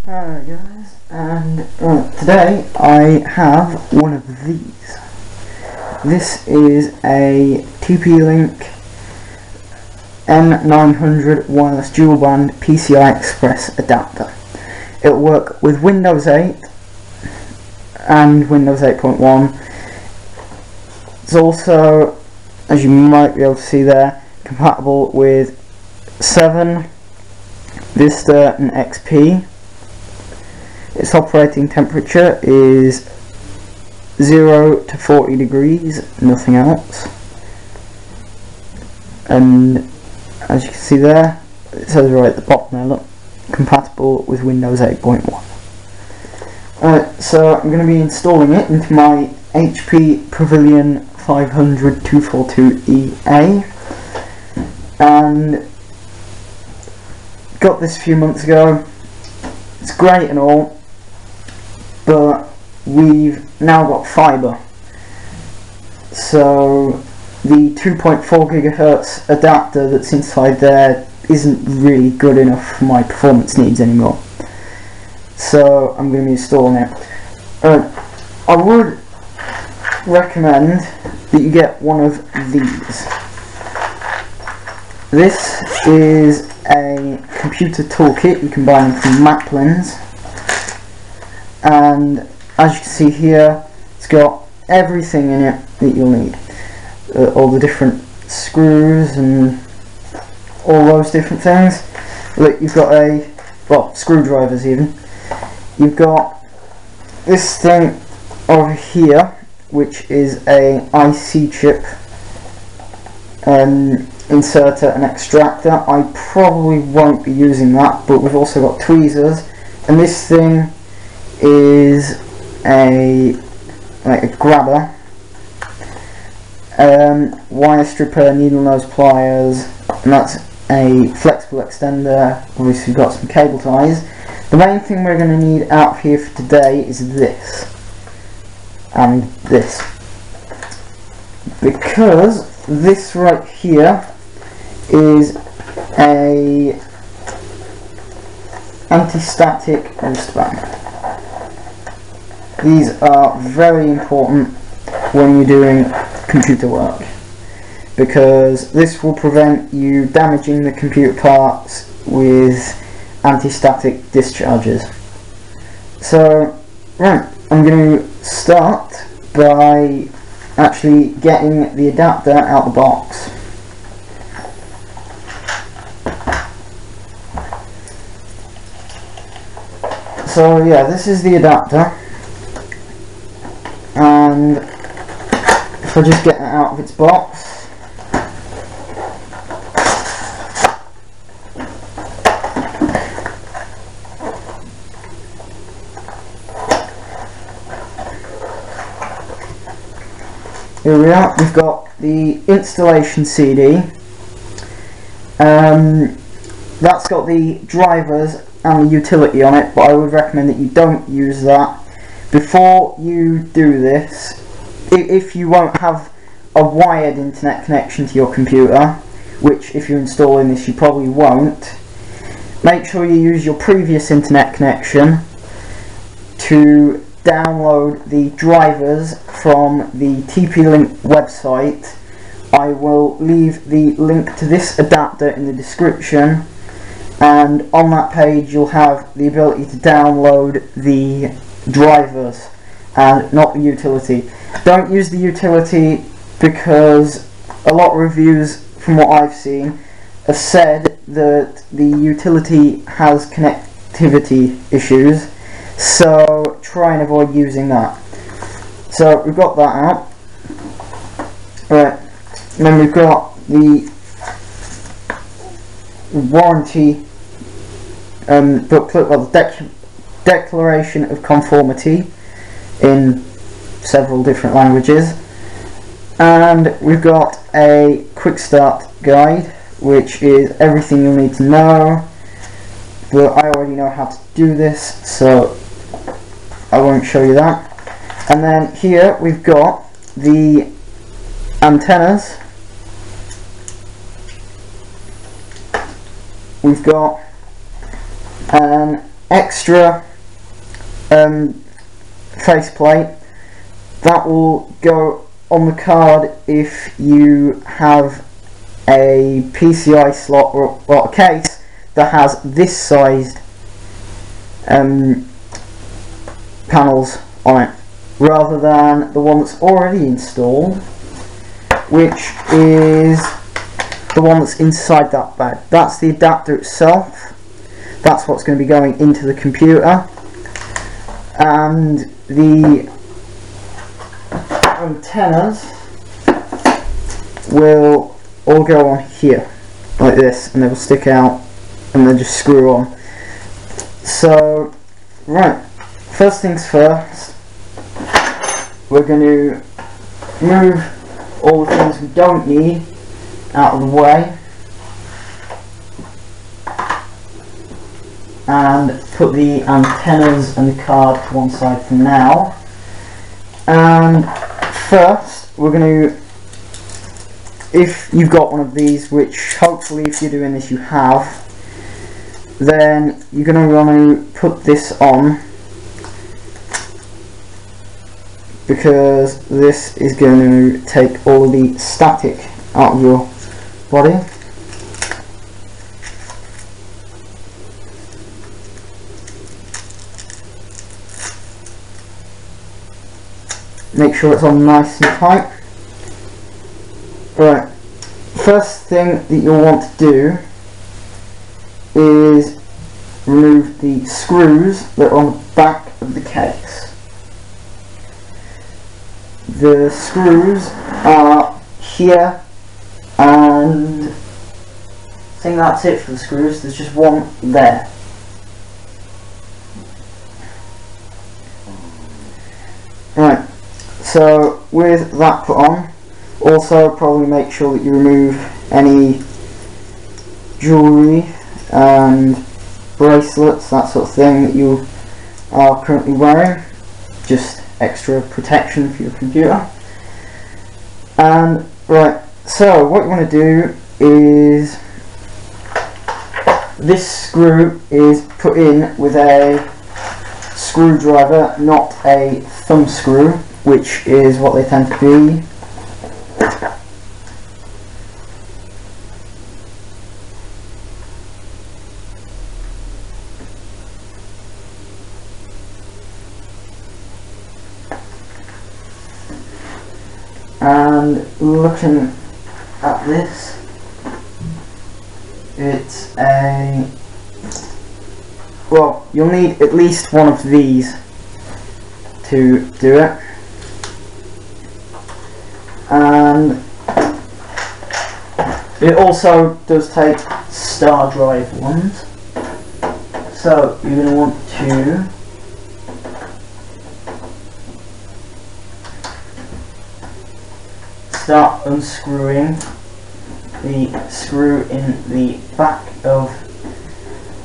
Alright guys, and today I have one of these. This is a tplink M900 wireless dual band PCI Express adapter. It will work with Windows 8 and Windows 8.1. It's also, as you might be able to see there, compatible with 7, Vista and XP. Its operating temperature is 0 to 40 degrees, nothing else. And as you can see there, it says right at the bottom there, look, compatible with Windows 8.1. So I'm going to be installing it into my HP Pavilion 500 242EA, and got this a few months ago. It's great and all, but we've now got fibre, so the 2.4 GHz adapter that's inside there isn't really good enough for my performance needs anymore, so I'm going to be installing it. I would recommend that you get one of these. This is a computer toolkit. You can buy them from Maplins, and as you can see here, it's got everything in it that you'll need. All the different screws and all those different things. Look, you've got screwdrivers even. You've got this thing over here, which is a IC chip inserter and extractor. I probably won't be using that, but we've also got tweezers, and this thing is a grabber, wire stripper, needle nose pliers, and that's a flexible extender. Obviously we've got some cable ties. The main thing we're going to need out here for today is this and this, because this right here is a anti-static wristband. These are very important when you're doing computer work, because this will prevent you damaging the computer parts with anti-static discharges. So, right, I'm going to start by actually getting the adapter out of the box. So yeah, this is the adapter, and if I just get it out of its box, here we are. We've got the installation CD. That's got the drivers and the utility on it, but I would recommend that you don't use that. Before you do this, if you won't have a wired internet connection to your computer, which if you're installing this you probably won't, make sure you use your previous internet connection to download the drivers from the tplink website. I will leave the link to this adapter in the description, and on that page you'll have the ability to download the drivers and not the utility. Don't use the utility, because a lot of reviews from what I've seen have said that the utility has connectivity issues, so try and avoid using that. So we've got that out. Right, and then we've got the warranty booklet, well, the declaration of conformity in several different languages, and we've got a quick start guide, which is everything you'll need to know, but I already know how to do this, so I won't show you that. And then here we've got the antennas, we've got an extra faceplate that will go on the card if you have a PCI slot or a case that has this sized panels on it, rather than the one that's already installed, which is the one that's inside that bag. That's the adapter itself. That's what's going to be going into the computer, and the antennas will all go on here like this, and they will stick out and then just screw on. So, right, first things first, we're going to move all the things we don't need out of the way and put the antennas and the card to one side for now. And first we're going to, if you've got one of these, which hopefully if you're doing this you have, then you're going to want to put this on, because this is going to take all the static out of your body. Make sure it's on nice and tight. Right, first thing that you'll want to do is remove the screws that are on the back of the case. The screws are here, and I think that's it for the screws. There's just one there. Right, so with that put on, also probably make sure that you remove any jewellery and bracelets, that sort of thing, that you are currently wearing. Just extra protection for your computer. And right, so what you want to do is, this screw is put in with a screwdriver, not a thumb screw, which is what they tend to be. And looking at this, it's a, well, you'll need at least one of these to do it, and it also does take star drive ones, so you're going to want to start unscrewing the screw in the back of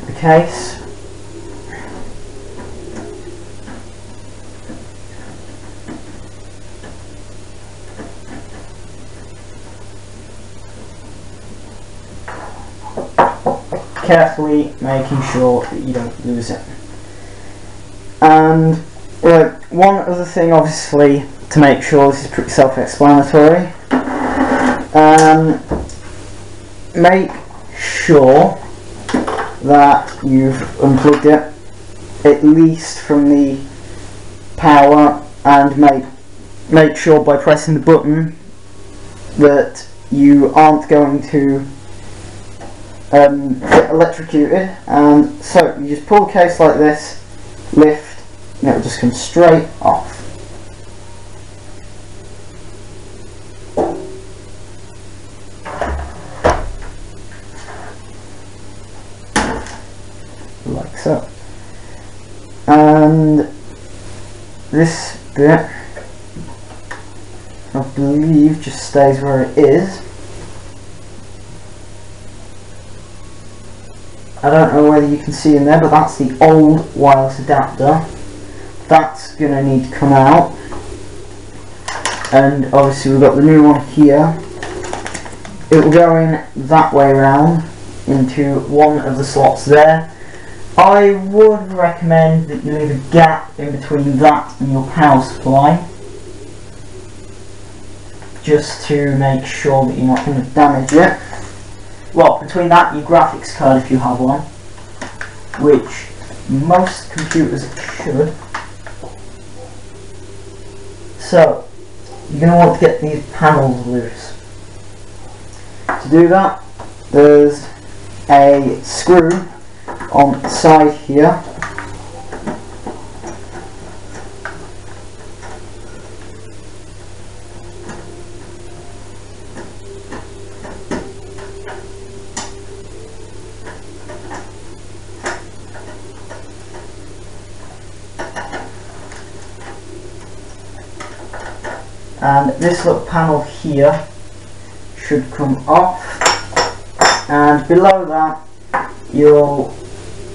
the case. Carefully making sure that you don't lose it. And one other thing, obviously, to make sure, this is pretty self-explanatory, make sure that you've unplugged it at least from the power, and make sure by pressing the button that you aren't going to get electrocuted. And so you just pull the case like this, lift, and it will just come straight off. Like so. And this bit, I believe, just stays where it is. I don't know whether you can see in there, but that's the old wireless adapter. That's going to need to come out. And obviously we've got the new one here. It will go in that way around into one of the slots there. I would recommend that you leave a gap in between that and your power supply, just to make sure that you're not going to damage it. Well, between that and your graphics card if you have one, which most computers should. So, you're going to want to get these panels loose. To do that, there's a screw on the side here. And this little panel here should come off, and below that you'll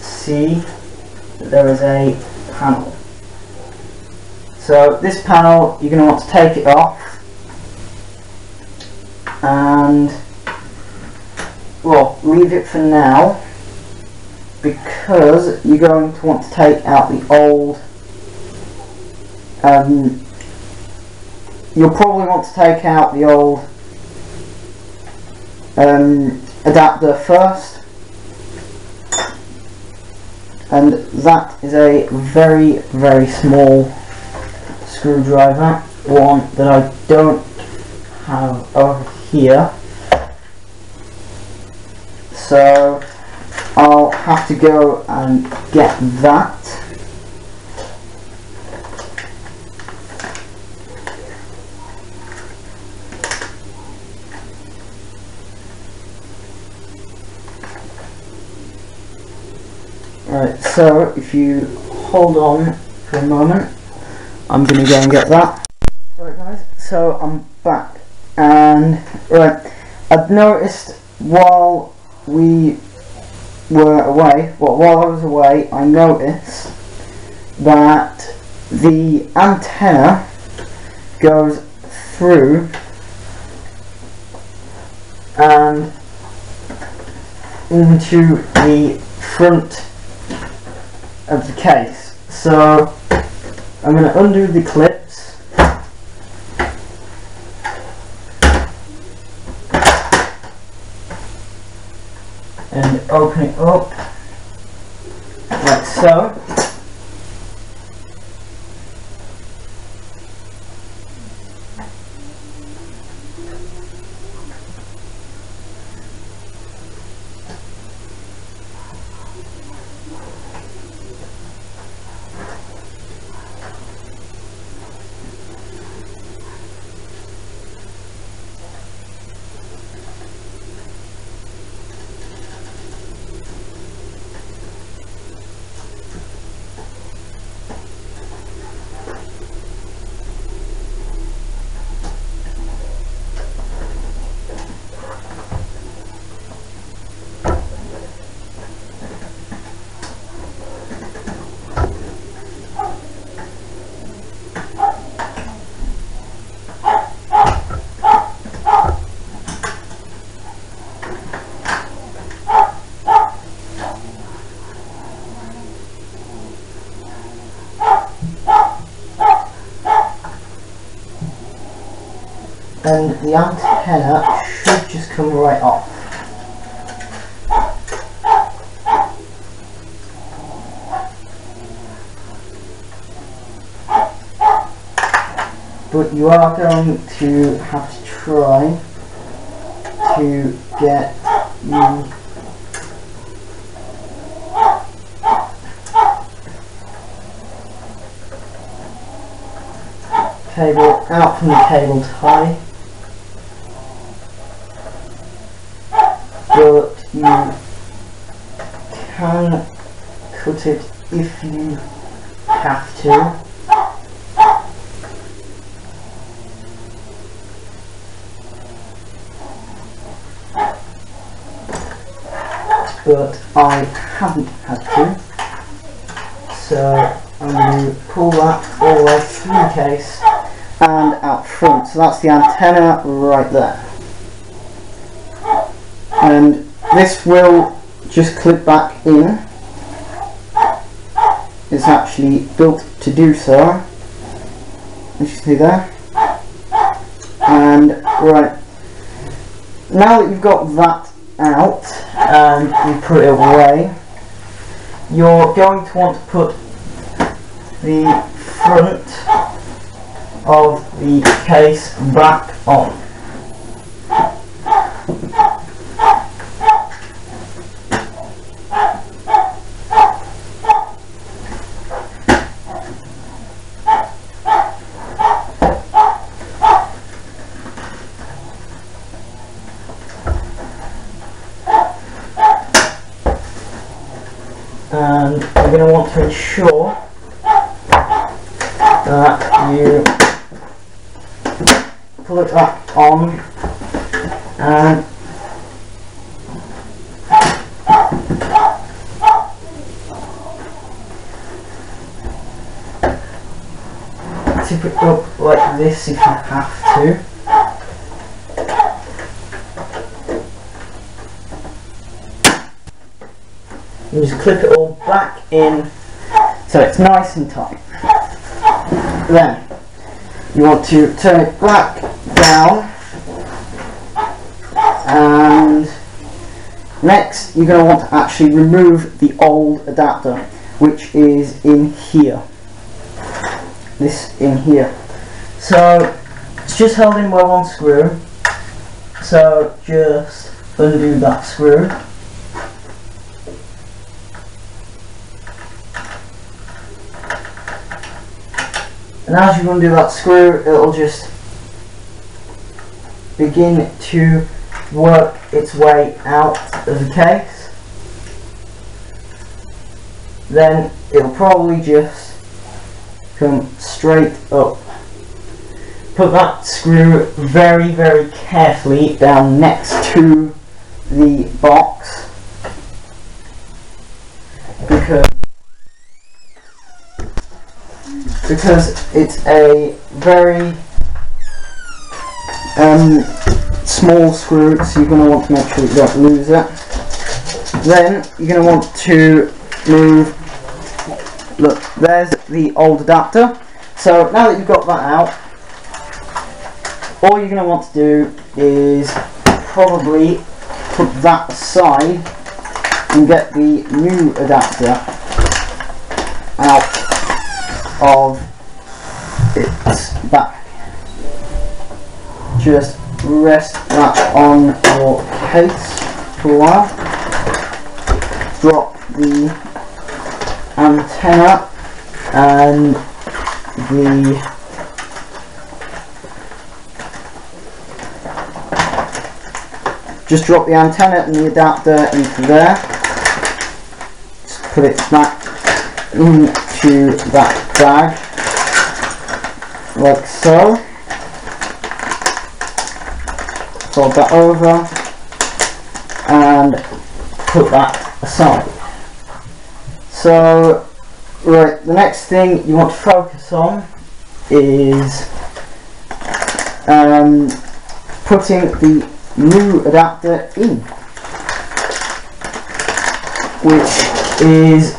see that there is a panel. So this panel, you're going to want to take it off and, well, leave it for now, because you're going to want to take out the old you'll probably want to take out the old adapter first, and that is a very, very small screwdriver, one that I don't have over here, so I'll have to go and get that. Right, so if you hold on for a moment, I'm going to go and get that. Right guys, so I'm back, and right, I've noticed while we were away, well, while I was away, I noticed that the antenna goes through and into the front of the case. So I'm going to undo the clips and open it up like so. And the antenna should just come right off. But you are going to have to try to get the cable out from the cable tie. But you can cut it if you have to. But I haven't had to, so I'm going to pull that all the way through the case and out front. So that's the antenna right there. And this will just clip back in it's actually built to do so, as you see there. And right, now that you've got that out and you put it away, you're going to want to put the front of the case back on. And you're going to want to ensure that you pull it back on and tip it up like this if you have to. You just clip it all back in so it's nice and tight. Then you want to turn it back down, and next you're going to want to actually remove the old adapter, which is in here. This in here. So it's just held in by one screw. So just undo that screw. And as you undo that screw, it'll just begin to work its way out of the case. Then it'll probably just come straight up. Put that screw very, very carefully down next to the box, because it's a very small screw, so you're going to want to make sure you don't lose it. Then you're going to want to move, look, there's the old adapter. So now that you've got that out, all you're going to want to do is probably put that aside and get the new adapter out of its back. Just rest that on your case for a while. Drop the antenna and just drop the antenna and the adapter into there. Just put it back into that bag, like so. Fold that over and put that aside. So, right, the next thing you want to focus on is putting the new adapter in, which is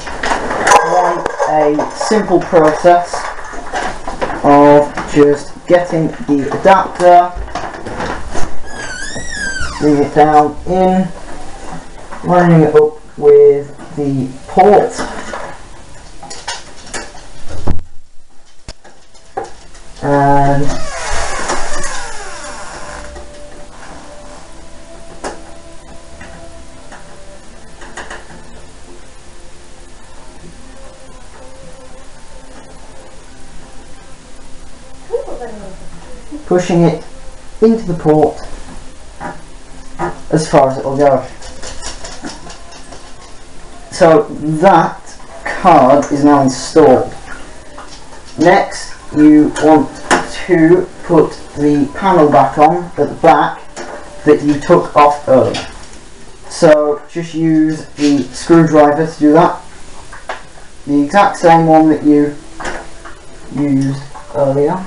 quite a simple process of just getting the adapter, leave it down in, lining it up with the port, and pushing it into the port as far as it will go. So that card is now installed. Next you want to put the panel back on at the back that you took off earlier. So just use the screwdriver to do that. The exact same one that you used earlier.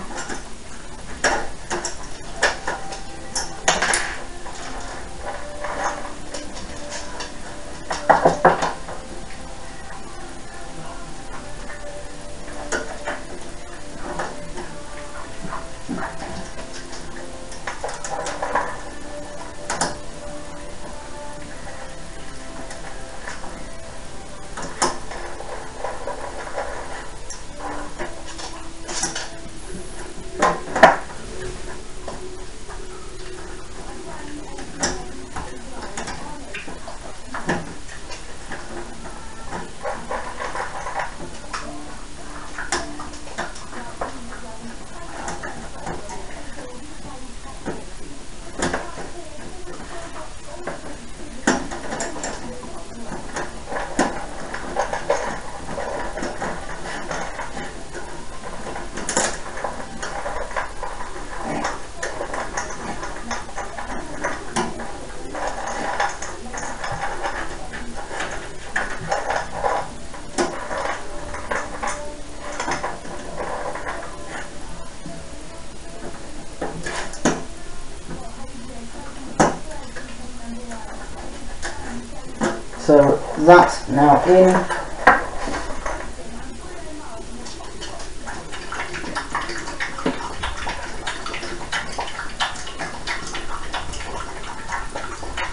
that's now in.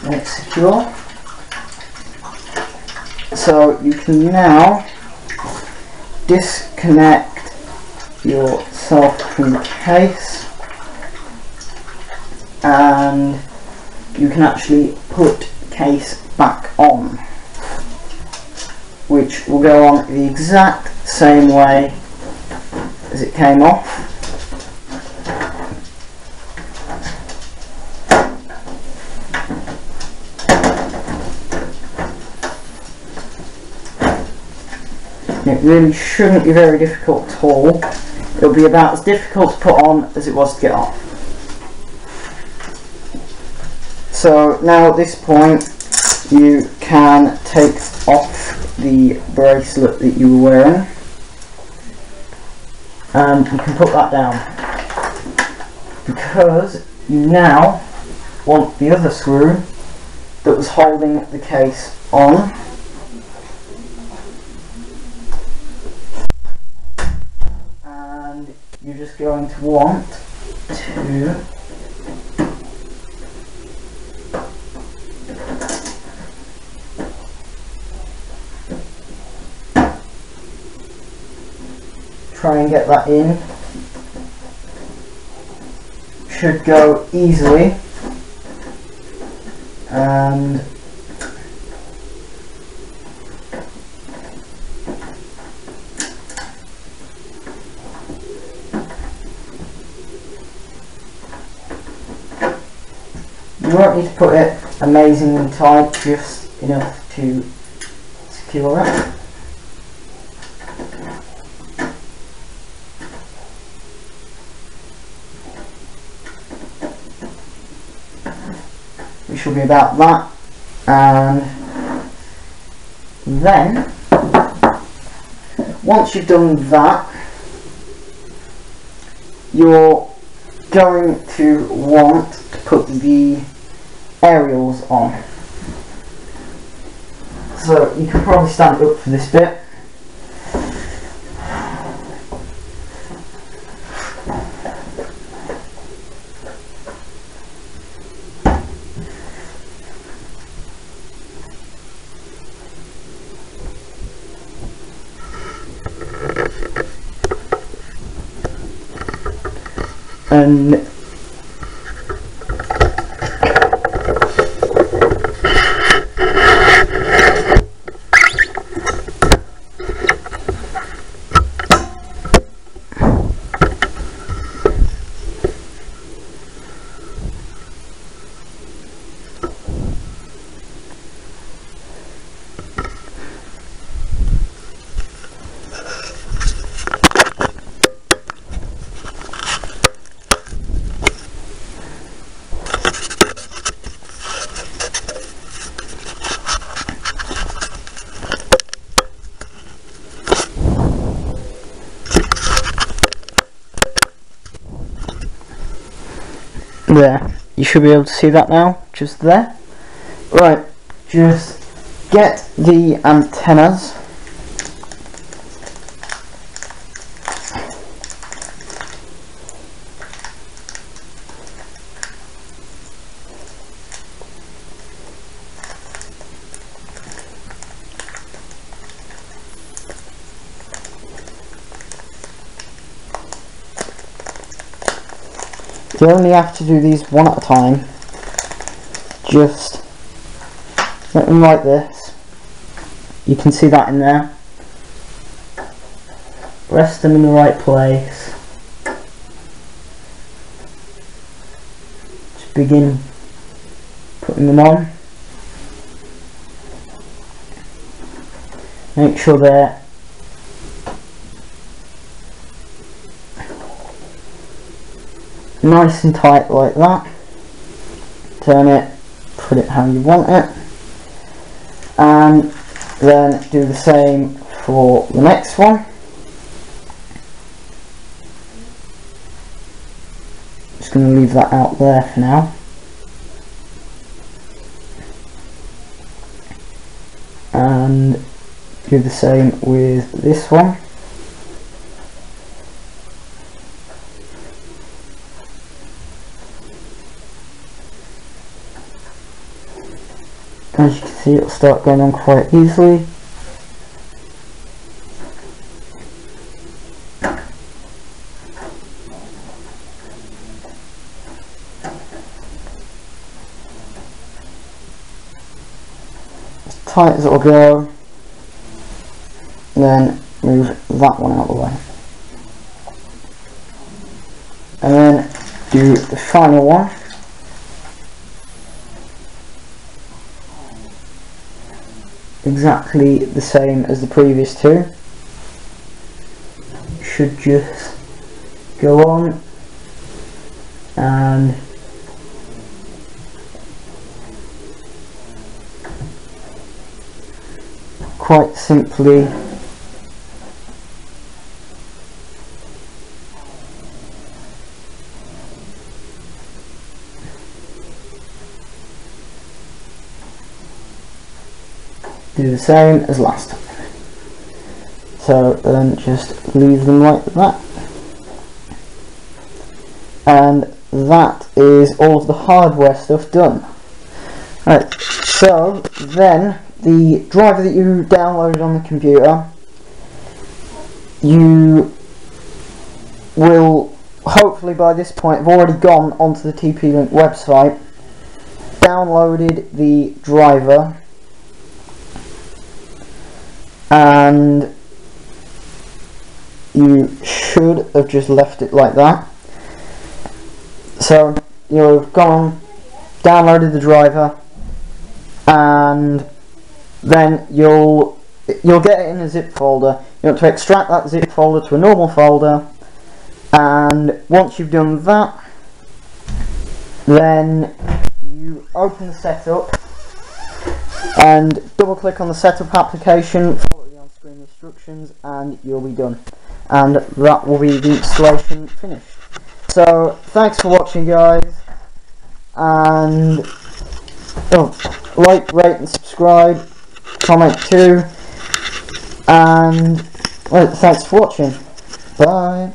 And it's secure. So you can now disconnect your self-clean case, and you can actually put case back on, which will go on the exact same way as it came off. It really shouldn't be very difficult at all. It'll be about as difficult to put on as it was to get off. So now at this point you can take off the bracelet that you were wearing, and you can put that down, because you now want the other screw that was holding the case on. And you're just going to want to try and get that in. Should go easily, and you won't need to put it amazingly tight, just enough to secure it. It should be about that, and then once you've done that, you're going to want to put the aerials on. So you can probably stand up for this bit. And there, you should be able to see that now, just there. Right, just get the antennas. You only have to do these one at a time. Just let them like this. You can see that in there. Rest them in the right place. Just begin putting them on. Make sure they're nice and tight like that. Turn it, put it how you want it, and then do the same for the next one. Just going to leave that out there for now. and do the same with this one. As you can see, it'll start going on quite easily. As tight as it'll go, and then move that one out of the way. And then do the final one. Exactly the same as the previous two. Should just go on and quite simply do the same as last time. So then just leave them like that. And that is all of the hardware stuff done. Right, so then the driver that you downloaded on the computer, you will hopefully by this point have already gone onto the tplink website, downloaded the driver, and you should have just left it like that. So you've gone, downloaded the driver, and then you'll get it in a zip folder. You want to extract that zip folder to a normal folder, and once you've done that, then you open the setup and double click on the setup application, follow the on-screen instructions, and you'll be done. And that will be the installation finished. So thanks for watching, guys, and like, rate and subscribe, comment too, and well, thanks for watching. Bye.